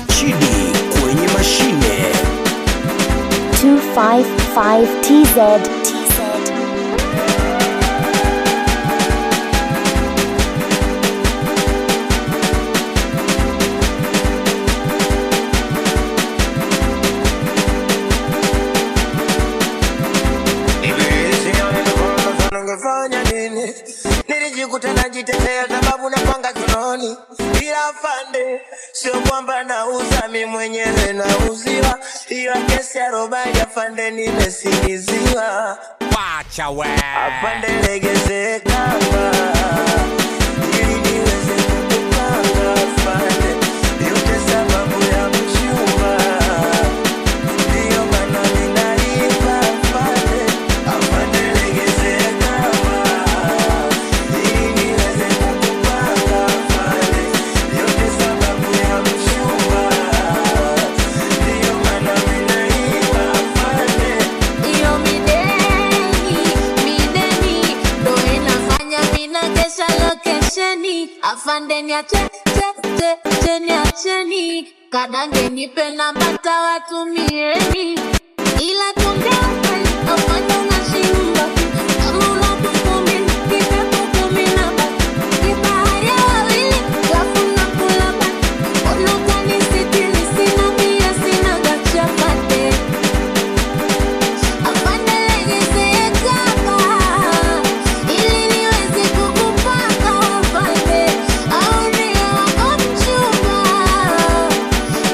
Chidi kwenye mashine 255 TZ. Nilijikuta najitetea sababu napanga kinoni, ila afande, sio kwamba nauza, mimi mwenyewe nauziwa. Hiyo kesi ya robali afande, nimesingiziwa. Wacha we afande, legeze kamba ili niweze kukupanga afande, yote sababu ya mchumba. Ndio maana ninaiba afande, afande legeze kamba ili niweze kukupanga afande, yote sababu ya mchumba. Ndio maana ninaiba afande. Iyo mideni ndo inafanya mina kesha lokesheni. Afande niacheni kadange nipe namba tawatumieni, ila tungeapa afande unashinda kama unakukumi nitakukumi namba kibaya wawili lafu nakula bati onokani sitili sina mia sina gachapate. Afande legeze kamba ili niweze kukupanga afande, au ndio wako mchumba.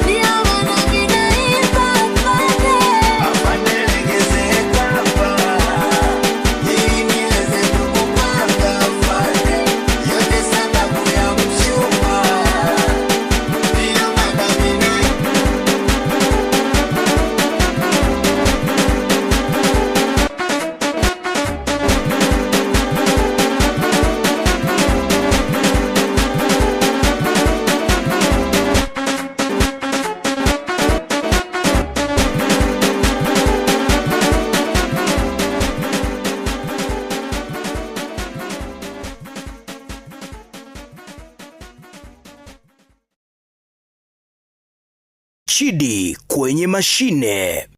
Ndio maana ninaiba afande. Afande legeze kamba ili niweze kukupanga afande, yote sababu ya mchumba. Ndio maana Chidi kwenye mashine